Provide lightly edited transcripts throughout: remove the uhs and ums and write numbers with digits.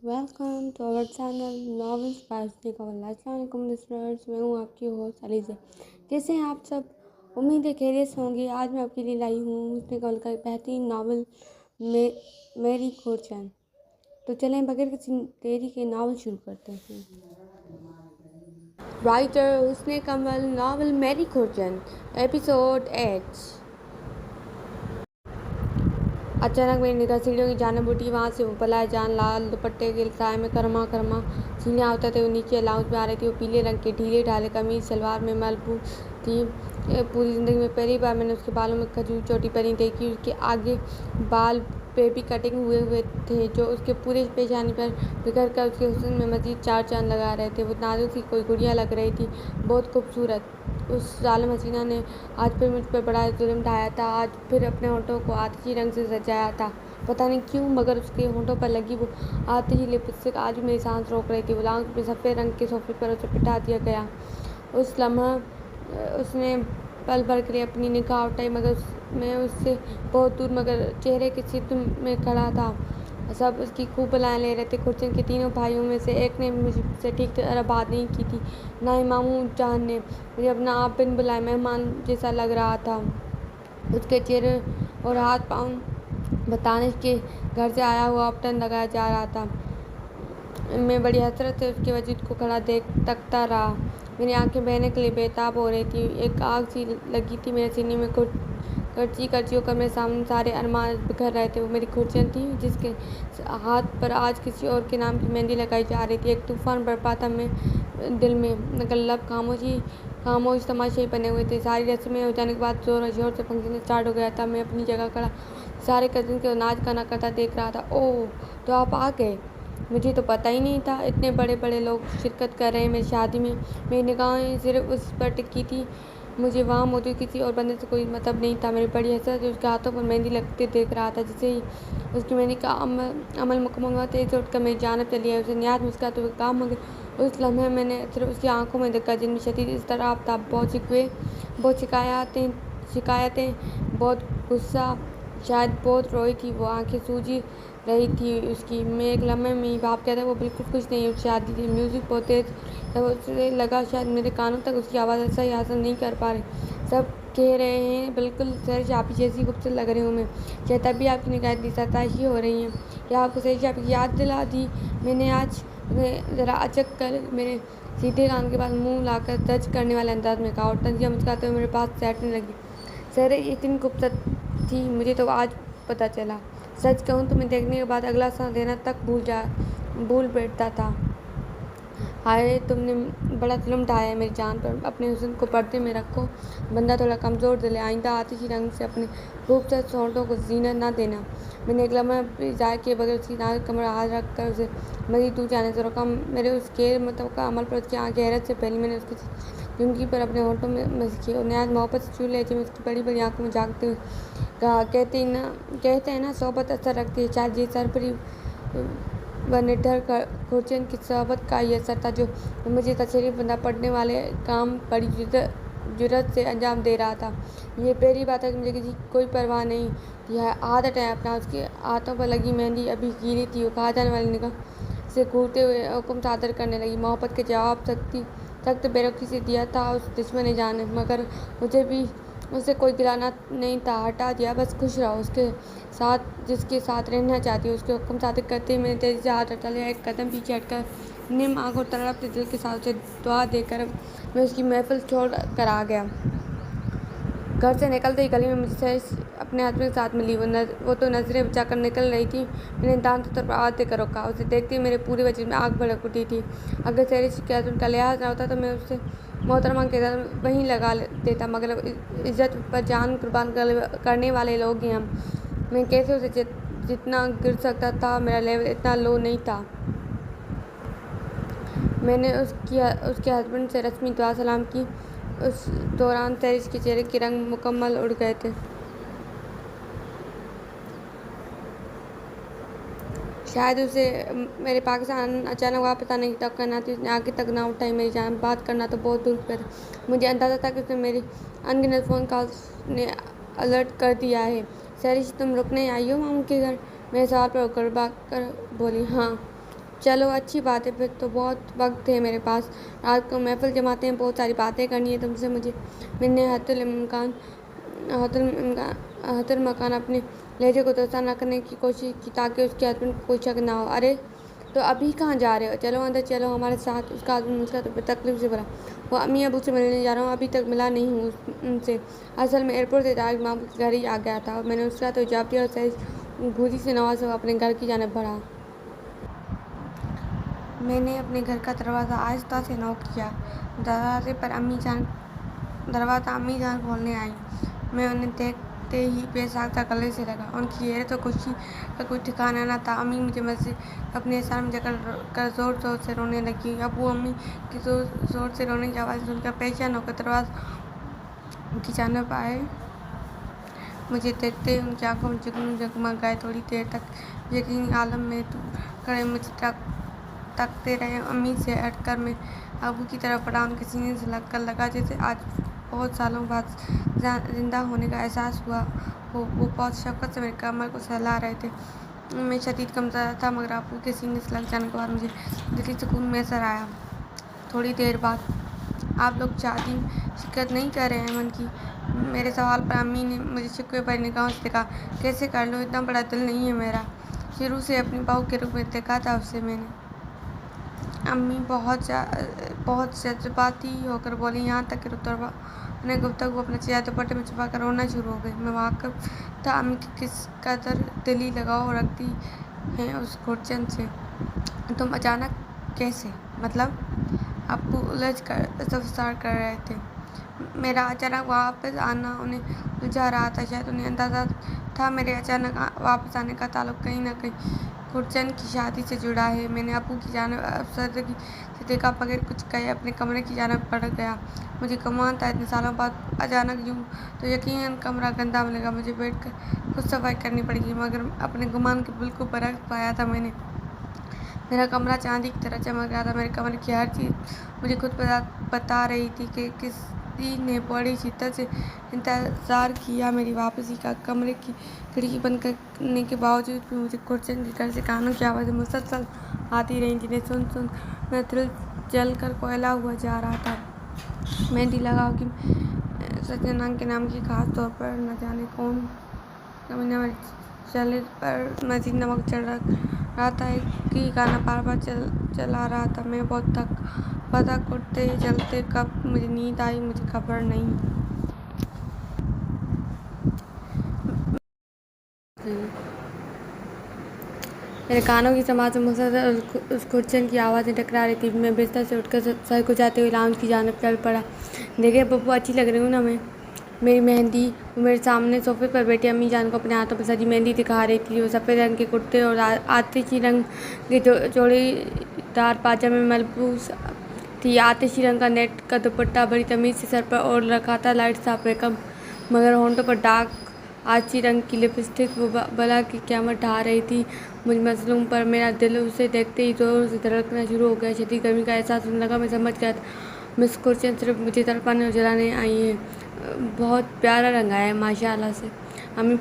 Welcome to our channel novels पार्सनी कवल। अस्सलाम वालेकुम लिसनर्स, मैं हूँ आपकी होस्ट अलीज़ा। कैसे हैं आप सब? उम्मीद है खैरियत से होंगे। आज मैं आपके लिए लाई हूँ हुस्न कवल का एक बेहतरीन नावल मेरी खोरचैन। तो चलें बगैर किसी देरी के नावल शुरू करते हैं। राइटर हुस्न कमल, नावल मेरी खोरचैन, एपिसोड 8। अचानक मेरी निगाह सीढ़ियों की जानिब उठी। वहाँ से वो पलाए जान लाल दुपट्टे के साए में करमा करमा सीढ़ियाँ उतरते हुए नीचे लाउंज में आ रही थी। वो पीले रंग के ढीले ढाले कमीज सलवार में मलबू थी। पूरी ज़िंदगी में पहली बार मैंने उसके बालों में खजूर चोटी पहनी देखी। उसके आगे बाल बेबी कटिंग हुए हुए थे जो उसके पूरे पेशानी पर बिखर कर उसके हुस्न में मज़ीद चार चांद लगा रहे थे। वो नाजुक सी कोई गुड़िया लग रही थी, बहुत खूबसूरत। उस ज़ालिम हसीना ने आज फिर मुझ पर बड़ा जुल्म ढाया था। आज फिर अपने होठों को आतिशी रंग से सजाया था। पता नहीं क्यों, मगर उसके होठों पर लगी वो आतिशी लिपस्टिक आज भी मेरी सांस रोक रही थी। वो लाउंज में सफ़ेद रंग के सोफे पर उसे बिठा दिया गया। उस लम्हा उसने पल भर के लिए अपनी निगाह उठाई, मगर मैं उससे बहुत दूर मगर चेहरे के चित्र में खड़ा था। सब उसकी खूब बलाएँ ले रहे थे। खुर्चन के तीनों भाइयों में से एक ने मुझसे ठीक तरह बात नहीं की थी, ना ही मामू जान ने। मुझे अपना आप बिन बुलाए मेहमान जैसा लग रहा था। उसके चेहरे और हाथ पाँव बताने के घर से आया हुआ अपटन लगाया जा रहा था। मैं बड़ी हसरत से उसके वजूद को खड़ा तकता रहा। मेरी आंखें बहने के लिए बेताब हो रही थी। एक आग सी लगी थी मेरे सीने में। करची करची होकर मेरे सामने सारे अरमान बिखर रहे थे। वो मेरी खुर्चन थी जिसके हाथ पर आज किसी और के नाम की मेहंदी लगाई जा रही थी। एक तूफान बरपा था मैं दिल में, मगर लब खामोश तमाशे बने हुए थे। सारी रस्में हो जाने के बाद जोर शोर से फंक्शन स्टार्ट हो गया था। मैं अपनी जगह खड़ा सारे कज़न के नाच गाना करता देख रहा था। ओह, तो आप आ गए? मुझे तो पता ही नहीं था इतने बड़े बड़े लोग शिरकत कर रहे हैं मेरी शादी में। मेरी निगाहें सिर्फ उस पर टिकी थी। मुझे वहाँ मौजूद किसी और बंदे से कोई मतलब नहीं था। मेरी बड़ी हसरत उसके हाथों पर मेहंदी लगते देख रहा था। जैसे ही उसकी मेहंदी का अमल मुकम्मल हुआ, तेज उठ कर मेरी जानब चली आई। उसे निहायत मुस्कुराते हुए कहा, मगर उस लम्हे मैंने सिर्फ उसकी आंखों में देखा जिनमें शदीद इज़्तिराब था। बहुत शिकवे, बहुत शिकायतें, बहुत गुस्सा, शायद बहुत रोई थी। वो आंखें सूजी रही थी उसकी। मैं एक लम्हे में ही भाप गया था वो बिल्कुल खुश नहीं शादी थी। म्यूज़िक बहुत तेज़ था। उसे लगा शायद मेरे कानों तक उसकी आवाज़ सही हासिल नहीं कर पा रही। सब कह रहे हैं बिल्कुल सर आप जैसी खूबसूरत लग रही हूँ मैं। शायद तभी आपकी निगाहें इतनी सताइशी हो रही हैं। क्या आपको सही आपकी याद दिला दी मैंने आज? ज़रा अचक कर मेरे सीधे कान के पास मुँह लाकर दर्ज करने वाले अंदाज में कहा और तंजिया मुस्कुराते हुए मेरे पास बैठने लगी। सर इतनी खूबसूरत थी मुझे तो आज पता चला। सच कहूँ तो मैं देखने के बाद अगला सांस लेना तक भूल बैठता था। हाय, तुमने बड़ा जुल्म ढाया है मेरी जान पर। अपने हुस्न को पर्दे में रखो। बंदा थोड़ा कमज़ोर दिल है। आइंदा आतिशी रंग से अपने खूबसूरत होंठों को जीना ना देना। मैंने एक लम्हा इज़ार किए बगैर उसकी नाजुक कमर हाथ रख कर उसे मज़ीद दूर जाने से रोका। मेरे उस गैर मुतवक्का अमल पर उसकी आंखें हैरत से फैली। मैंने उसकी झुमकी पर अपने होठों में मस्की और नहायत मोहब्बत से छू लहजे में उसकी बड़ी बड़ी आंखों में झाँकते हुए कहा, कहते हैं ना सोहबत असर रखती है। शायद ये सरपरी व निडर खुर्चन की सोहबत का ये असर था जो मुझे तशरीफ़ बंदा पड़ने वाले काम बड़ी जुर्रत से अंजाम दे रहा था। ये पहली बात है कि मुझे किसी कोई परवाह नहीं थी। आदत है अपना। उसके हाथों पर लगी मेहंदी अभी गीली थी। वो कहा जाने वाली निगाह से घूरते हुए हुक्म सादर करने लगी। मोहब्बत के जवाब सख्त बेरुखी से दिया था उस दुश्मन जान ने, मगर मुझे भी उससे कोई गिलाना नहीं था। हटा दिया, बस खुश रहो उसके साथ जिसके साथ रहना चाहती हूँ। उसके हुक्म सादर करते ही मैंने तेज़ी से हाथ हटा लिया। एक कदम पीछे हटकर निम आँख और तड़पते दिल के साथ उसे दुआ देकर मैं उसकी महफिल छोड़ कर आ गया। घर से निकलते ही गली में मुझसे अपने आदमी के साथ मिली। वो तो नज़रें बचाकर निकल रही थी। मैंने दांत पर आवाज़ देकर रोका। उसे देखते ही मेरे पूरे वजूद में आग भड़क उठी थी। अगर तेरी शिकायत उनका लिहाज ना होता तो मैं उससे मोहतरमा के दर वहीं लगा देता, मगर इज़्ज़त पर जान कुर्बान करने वाले लोग हैं हम। मैं कैसे उसे जितना गिर सकता था, मेरा लेवल इतना लो नहीं था। मैंने उसके हस्बैंड से रस्मी दुआ सलाम की। उस दौरान तैरिश के चेहरे के रंग मुकम्मल उड़ गए थे। शायद उसे मेरे पाकिस्तान अचानक वापस आने की तवक्को न थी। उसने आगे तक ना उठाई मेरी जान। बात करना तो बहुत दूर पर था। मुझे अंदाज़ा था कि उसने मेरी अनगिनत फ़ोन कॉल्स ने अलर्ट कर दिया है। सरिश, तुम रुकने आई हो मामू के घर? मेरे सवाल पर गड़बड़ा कर बोली। हाँ, चलो अच्छी बात है, फिर तो बहुत वक्त है मेरे पास। रात को महफिल जमाते हैं, बहुत सारी बातें करनी है तुमसे मुझे। मैंने हतुल मकान अपने लहजे को दोस्ताना न करने की कोशिश की ताकि उसके हस्बैंड को कोई शक ना हो। अरे तो अभी कहाँ जा रहे हो? चलो अंदर चलो हमारे साथ। उसका हस्बैंड मुस्कुराते तकलीफ से भरा, वो अम्मी अबू से मिलने जा रहा हूँ, अभी तक मिला नहीं हूँ उनसे। असल में एयरपोर्ट से डायरेक्ट मामू के घर ही आ गया था। मैंने उसका तो जवाब दिया और सहज घूरी से नवाज हो अपने घर की जानिब बढ़ा। मैंने अपने घर का दरवाज़ा आहिस्ता से नॉक किया। दरवाज़ा अम्मी जान खोलने आई। मैं उन्हें देखते ही बेसाख्ता गले से लगा। उनकी चेहरे तो खुशी का कोई ठिकाना न था। अम्मी मुझे मस्जिद अपने इशारे में जकड़ कर ज़ोर ज़ोर से रोने लगी। अबू अम्मी की ज़ोर से रोने की आवाज़ सुनकर परेशान होकर दरवाज़ा की जानिब आए। मुझे देखते ही उनकी आंखों में जुगनू जगमग गए। थोड़ी देर तक यकीनी आलम में खड़े मुझे तकते रहे। अम्मी से हटकर मैं अबू की तरफ बढ़ा। उनके सीने से लगकर लगा जैसे आज बहुत सालों बाद जिंदा होने का एहसास हुआ हो। वो बहुत शफ़क़त से मेरी कमर को सहला रहे थे। मैं शदीद कमज़ोर था, मगर अबू के सीने से लग जाने के बाद मुझे दिली सुकून मैसर आया। थोड़ी देर बाद, आप लोग शादी शिरकत नहीं कर रहे हैं मन की? मेरे सवाल पर अम्मी ने मुझे शिकवे भरी निगाहों से देखा। कैसे कर लूँ, इतना बड़ा दिल नहीं है मेरा। शुरू से अपनी बहू के रूप में देखा था उसे मैंने। अम्मी बहुत जज्बाती होकर बोली, यहाँ तक कि रुतबा ने गुफ्तगू अपने चेहरे दुपट्टे में छुपा कर रोना शुरू हो गई। मैं वाकिफ था अम्मी की किस कदर दिली लगाव रखती हैं उस घुटन से। तुम अचानक कैसे? मतलब? अब्बू उलझ कर इस्तफसार कर रहे थे। मेरा अचानक वापस आना उन्हें उलझा रहा था। शायद उन्हें अंदाज़ा था मेरे अचानक वापस आने का ताल्लुक कहीं न कहीं गुरजन की शादी से जुड़ा है। मैंने अबू की जानिब अफसरदगी से देखा, बगैर कुछ कहे अपने कमरे की जानिब बढ़ गया। मुझे गुमान था इतने सालों बाद अचानक यूँ तो यकीनन कमरा गंदा मिलेगा, मुझे बैठकर खुद सफाई करनी पड़ेगी। मगर अपने गुमान के बिल्कुल बरक्स पाया था मैंने। मेरा कमरा चांदी की तरह चमक रहा था। मेरे कमरे की हर चीज़ मुझे खुद बता रही थी कि किसी ने बड़ी शिद्दत से इंतज़ार किया मेरी वापसी का। कमरे की खिड़की बंद करने के बावजूद भी मुझे गुरजन के घर से कानों की आवाज़ें मुसलसल आती रहीं, जिन्हें सुन सुन मेरा दिल जल कर कोयला हुआ जा रहा था। मेहंदी लगाओ कि सत्यनारायण के नाम की खास तौर पर न जाने कौन कमीना मेरे चेहरे पर मज़ीद नमक चढ़ रहा था। एक ही गाना बार बार चला रहा था। मैं बहुत थका था। उठते चलते कब मुझे नींद आई मुझे खबर नहीं। मेरे कानों की समाज से मुसलसल उस गुरजन की आवाज़ें टकरा रही थी। मैं बिस्तर से उठकर सर को जाते हुए लाउंज की जानिब चल पड़ा। देखिए पप्पू, अच्छी लग रही हूँ ना मैं? मेरी मेहंदी। वो मेरे सामने सोफे पर बैठी अम्मी जान को अपने हाथों पर सजी मेहंदी दिखा रही थी। वो सफ़ेद रंग के कुर्ते और आतिशी रंग के चौड़ीदार पाजामे में मलबूस थी। आतिशी रंग का नेट का दुपट्टा बड़ी तमीज़ से सर पर ओढ़ रखा था। लाइट साफ मेकअप, मगर होंठों पर डार्क आछी रंग की लिपस्टिक वो बला की क़यामत ढा रही थी मुझ मजलूम पर। मेरा दिल उसे देखते ही ज़ोर से धड़कना शुरू हो गया। शदीद गर्मी का एहसास होने लगा। मैं समझ गया था मिस गुरजन सिर्फ मुझे तड़पाने और जलाने आई है। बहुत प्यारा रंग आया है माशाल्लाह से। अम्मी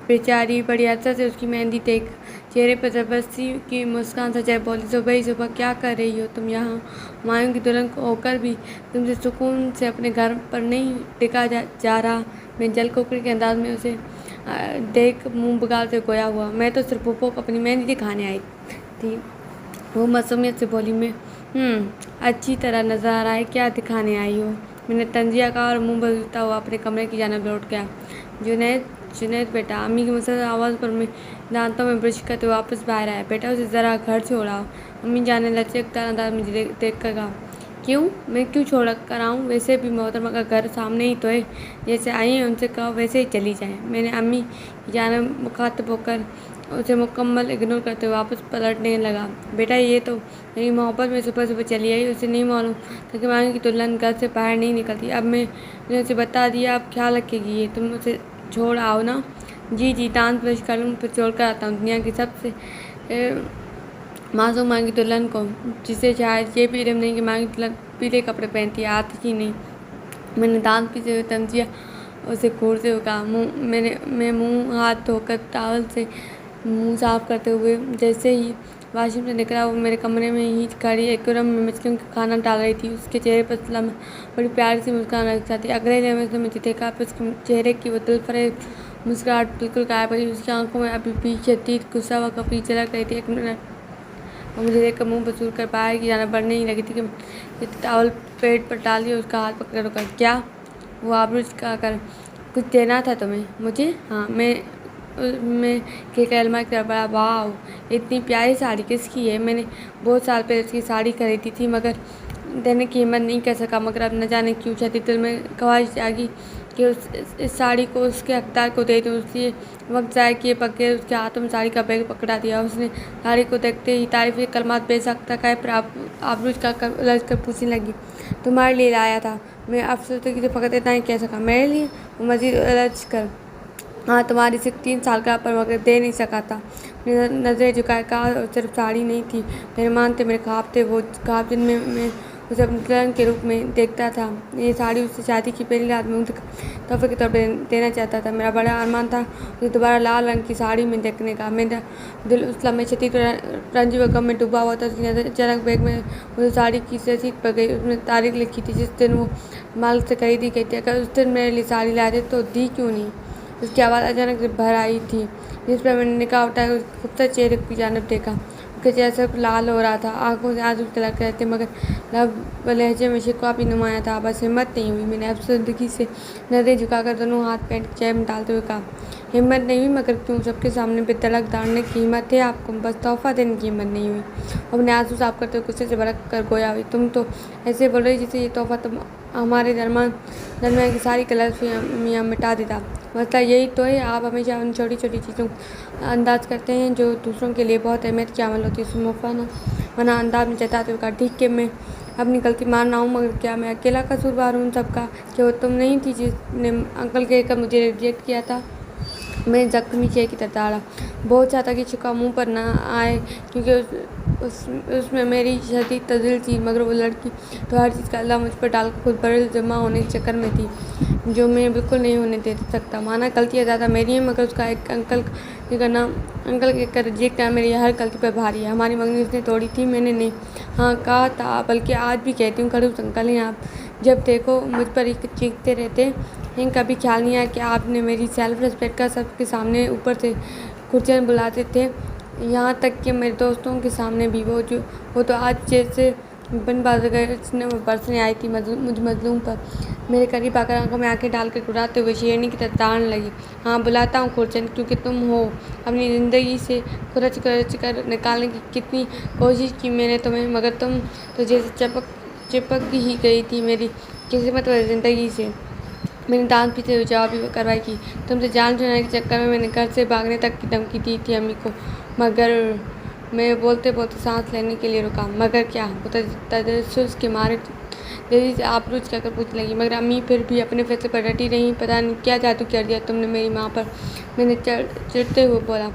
बेचारी बड़ी असर से उसकी मेहंदी देख चेहरे पर ज़बरदस्ती की मुस्कान सजाए बोली, सुबह ही सुबह क्या कर रही हो तुम यहाँ? मायूं की दुल्हन को होकर भी तुमसे सुकून से अपने घर पर नहीं टिका जा रहा। मैं जल कुकड़ी के अंदाज में उसे देख मुंह बगालते गोया हुआ। मैं तो सिर्फ पप्पू को अपनी मेहंदी दिखाने आई थी। वो मासूमियत से बोली। मैं अच्छी तरह नज़र आ रहा है, क्या दिखाने आई हो? मैंने तंजिया कहा और मुंह बदलता हुआ अपने कमरे की जानिब लौट गया। जुनैद बेटा, अम्मी की मुसलसल आवाज़ पर मैं दांतों में ब्रश करते वापस बाहर आया। बेटा उसे ज़रा घर छोड़ाओ। अम्मी जाने लचकदार अंदाज में मुझे देख कर कहा। क्यों? मैं क्यों छोड़ कर आऊँ? वैसे भी मोहतरमा का घर सामने ही तो है। जैसे आई हैं उनसे कहो वैसे ही चली जाएँ। मैंने अम्मी की जानिब मुखातिब होकर उसे मुकम्मल इग्नोर करते हुए वापस पलटने लगा। बेटा ये तो मेरी मोहब्बत में सुबह सुबह चली आई। उसे नहीं मालूम था कि मांगी की दुल्हन घर से बाहर नहीं निकलती। अब मैंने उसे बता दिया, अब ख्याल रखेगी ये। तुम उसे छोड़ आओ ना। जी जी, दांत ब्रश कर लूँ फिर छोड़ कर आता हूँ दुनिया की सबसे मासूम मांगी दुल्हन को, जिसे शायद ये भी इल्म नहीं कि मांगी दुल्हन पीले कपड़े पहनती है, आती ही नहीं। मैंने दांत पीते हुए तंजिया उसे घूरते हुए कहा। मैं मुँह हाथ धोकर टावल से मुँह साफ करते हुए जैसे ही वॉशरूम से निकला वो मेरे कमरे में ही खड़ी एकदम में मछलियों का खाना डाल रही थी। उसके चेहरे पर बड़ी प्यारी सी मुस्कान रखता थी। अगले लम्हे से मुझे देखा फिर उसके चेहरे की वो दिलफरेब मुस्कुराहट बिल्कुल गायब हुई। उसकी आंखों में अभी भी शदीद गुस्सा व कपड़ी चलक रही थी। एक मिनट और मुझे देखकर मुंह बसूर कर बाहर की जाना बढ़ने ही लगी थी कि टॉवल पेट पर डाल दिया। उसका हाथ पकड़ रुका। क्या? वो आबरूज का कर कुछ देना था तुम्हें मुझे? हाँ। मैं के अलमारी की तरफ बढ़ा। वाह, इतनी प्यारी साड़ी किसकी है? मैंने बहुत साल पहले उसकी साड़ी खरीदी थी मगर देने की हिम्मत नहीं कर सका। मगर अब न जाने क्यों छाती दिल में ख्वाहिश जागी कि इस साड़ी को उसके हकदार को दे दूँ। इसलिए वक्त ज़ाया किए बगैर उसके हाथों में साड़ी का बैग पकड़ा दिया। उसने साड़ी को देखते ही तारीफ के कलमात बेसख्ता कहे पर आबरूज का उलझ कर पूछने लगी, तुम्हारे लिए लाया था। मैं अफसोसगी से फ़कत इतना ही कह सका, मेरे लिए? वो मज़ीद उलझ कर, हाँ तुम्हारी सिर्फ 3 साल का पर मगर दे नहीं सका था। नज़रें झुकाए कहा, और सिर्फ साड़ी नहीं थी, मेरे मान थे, मेरे ख्वाब थे। वो ख्वाब जिनमें मैं उसे अपने दुल्हन के रूप में देखता था। ये साड़ी उससे शादी की पहली रात में तोहफे के तौर पर देना चाहता था। मेरा बड़ा अरमान था उसे दोबारा लाल रंग की साड़ी में देखने का। मेरा दिल उस लम्हे शदीद रंज व गम में डूबा हुआ था। उसकी नज़र अचानक बैग में मुझे साड़ी की रसीद पर गई। उसमें तारीख लिखी थी जिस दिन वो माल से खरीदी गई थी। अगर उस दिन मेरे लिए साड़ी लाते तो दी क्यों नहीं? उसकी आवाज़ अचानक से भर आई थी जिस पर मैंने निकाह उठाकर उसके खूबसूरत चेहरे की जानिब देखा। उसका चेहरा सिर्फ लाल हो रहा था, आंखों से आंसू तिलक रहे थे मगर लब व लहजे में शिकवा भी नुमाया था। बस हिम्मत नहीं हुई। मैंने अफसरदगी से नज़रें झुकाकर दोनों हाथ पैंट की जेब में डालते हुए कहा, हिम्मत नहीं हुई मगर क्यों? सबके सामने बेधड़क डालने की हिम्मत है आपको, बस तोहफा देने की हिम्मत नहीं हुई। अपने आंसू साफ करते हुए गुस्से से भड़क कर गोया हुई, तुम तो ऐसे बोल रही जैसे ये तोहफा तुम हमारे दरमियान की सारी गलतफहमियां मिटा देता। मसला यही तो है, आप हमेशा उन छोटी छोटी चीज़ों को अंदाज करते हैं जो दूसरों के लिए बहुत अहमियत की अमल होती है। उसमें मना अंदाज में जताते हुए कहा, ठीक है मैं अपनी गलती मान रहा हूँ मगर क्या मैं अकेला कसूरवार हूँ उन सबका? क्या वो तुम नहीं थी जिसने अंकल कहकर मुझे रिजेक्ट किया था? मैं जख्मी चेहरे की तरफ दौड़ा। बहुत चाहता कि शिकवा मुँह पर ना आए क्योंकि उसमें मेरी शदीद तज़लील थी मगर वो लड़की तो हर चीज़ का अल्लाह मुझ पर डालकर खुद बड़े जमा होने के चक्कर में थी जो मैं बिल्कुल नहीं होने दे सकता। माना गलतियाँ ज़्यादा मेरी हैं मगर उसका एक अंकल के रिजेक्ट करना मेरी हर गलती पर भारी है। हमारी मंगनी उसने तोड़ी थी, मैंने नहीं। हाँ कहा था, बल्कि आज भी कहती हूँ, खड़ूस अंकल हैं आप। जब देखो मुझ पर ही चीखते रहते हैं। कभी ख्याल नहीं आया कि आपने मेरी सेल्फ रिस्पेक्ट का सबके सामने ऊपर से कुर्सियाँ बुलाते थे, यहाँ तक कि मेरे दोस्तों के सामने भी। वो तो आज जैसे बन बाज़ बरसने आई थी मुझ मजलूम पर। मेरे करीब आकर आंखों में आंखें डालकर गुराते हुए शेरनी की तरह ताड़ने लगी। हाँ बुलाता हूँ खुर्चन, क्योंकि तुम हो। अपनी ज़िंदगी से खुरच कर निकालने की कितनी कोशिश की मैंने तुम्हें, मगर तुम तो जैसे चिपक ही गई थी मेरी किस्मत व ज़िंदगी से। मैंने दांत पीते हुए जवाब भी कार्रवाई की। तुमसे जान छुड़ाने के चक्कर में मैंने घर से भागने तक की धमकी दी थी अम्मी को, मगर मैं बोलते बोलते सांस लेने के लिए रुका। मगर क्या? वो तजस्सुस के मारे तेजी से आबरूज कहकर पूछने लगी। मगर अम्मी फिर भी अपने फैसले पर डटी रही। पता नहीं क्या जादू कर दिया तुमने मेरी माँ पर, मैंने चिढ़ते हुए बोला।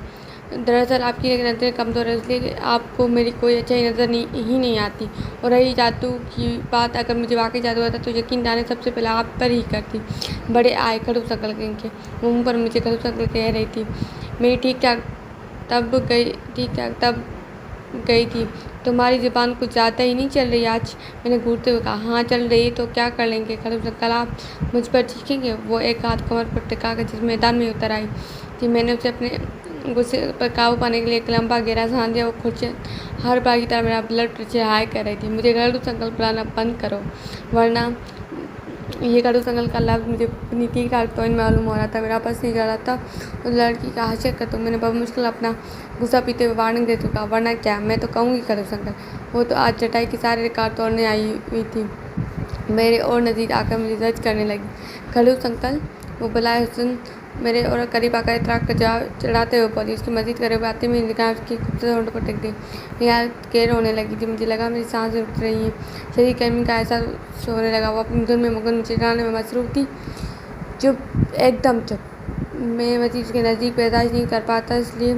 दरअसल आपकी नज़रें कमज़ोर है इसलिए आपको मेरी कोई अच्छाई नज़र ही नहीं आती। और रही जादू की बात, अगर मुझे वाकई जादू आता तो यकीन जाने सबसे पहले आप पर ही करती। बड़े आए खड़ूस अंकल के मुँह पर मुझे खड़ूस अंकल कह रही थी। मेरी ठीक ठाक तब गई थी। तुम्हारी ज़ुबान कुछ ज़्यादा ही नहीं चल रही आज? मैंने घूरते हुए कहा। हाँ चल रही है तो क्या कर लेंगे? खड़ूस अंकल आप मुझ पर चीखेंगे? वो एक हाथ कमर पर टिका कर जिस मैदान में उतर आई थी। मैंने उसे अपने गुस्से पर काबू पाने के लिए एक लंबा गहरा सांस दिया। वो खुर्चन हर बार की तरह मेरा ब्लड प्रेशर हाई कर रही थी। मुझे खड़ूस अंकल बुलाना बंद करो वरना। ये खड़ूस अंकल का लफ्ज़ मुझे अपनी ठीक ठाक तौन मालूम हो रहा था। मेरा बस नहीं कर रहा था उस लड़की का हाशिया कर दूँ। मैंने बहुत मुश्किल अपना गुस्सा पीते हुए वार्निंग दे चुका। वरना क्या? मैं तो कहूँगी खड़ूस अंकल। वो तो आज चटाई के सारे रिकॉर्ड तोड़ने आई हुई थी। मेरे और नज़दीक आकर मुझे जज करने लगी। खड़ूस अंकल, वो बुलाए हुसन मेरे और करीब आकर इतराक का जवाब चढ़ाते हुए बोली। उसकी मजीद करे आते में निगाह उसकी खूबसूरत होंठों पर टिक गई। मेरी हालत गैर होने लगी थी। मुझे लगा मेरी सांसें रुक रही हैं, शरीर गर्मी का एहसास होने लगा। वो अपनी धुन में मगन चिढ़ाने में मसरूफ़ थी। चुप, एकदम चुप। मैं मजीद उसके नज़दीक बर्दाश्त नहीं कर पाता, इसलिए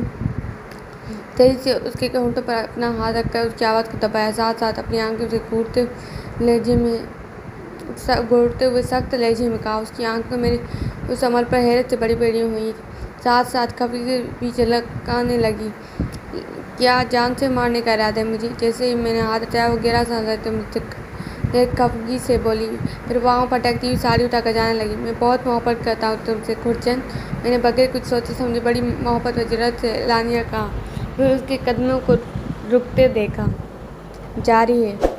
तेज़ी से उसके होंठों पर अपना हाथ रखकर उसकी आवाज़ को दबाया। साथ साथ अपनी आंखों से घूरते हुए सख्त लहजे में कहा। उसकी आंखें मेरे उस अमल पर हैरत से बड़ी बड़ी हुई, साथ साथ खफी भी झलकाने लगी। क्या जान से मारने का इरादा है मुझे? जैसे ही मैंने हाथ हटाया वो गिरा सा तो मुझसे खफगी से बोली, फिर पाँव पटकती हुई साड़ी उठाकर जाने लगी। मैं बहुत मोहब्बत करता हूँ तुमसे खुर्चन। मैंने बगैर कुछ सोचे समझे बड़ी मोहब्बत व ज़रूरत से लानिया कहा, फिर उसके कदमों को रुकते देखा। जारी है।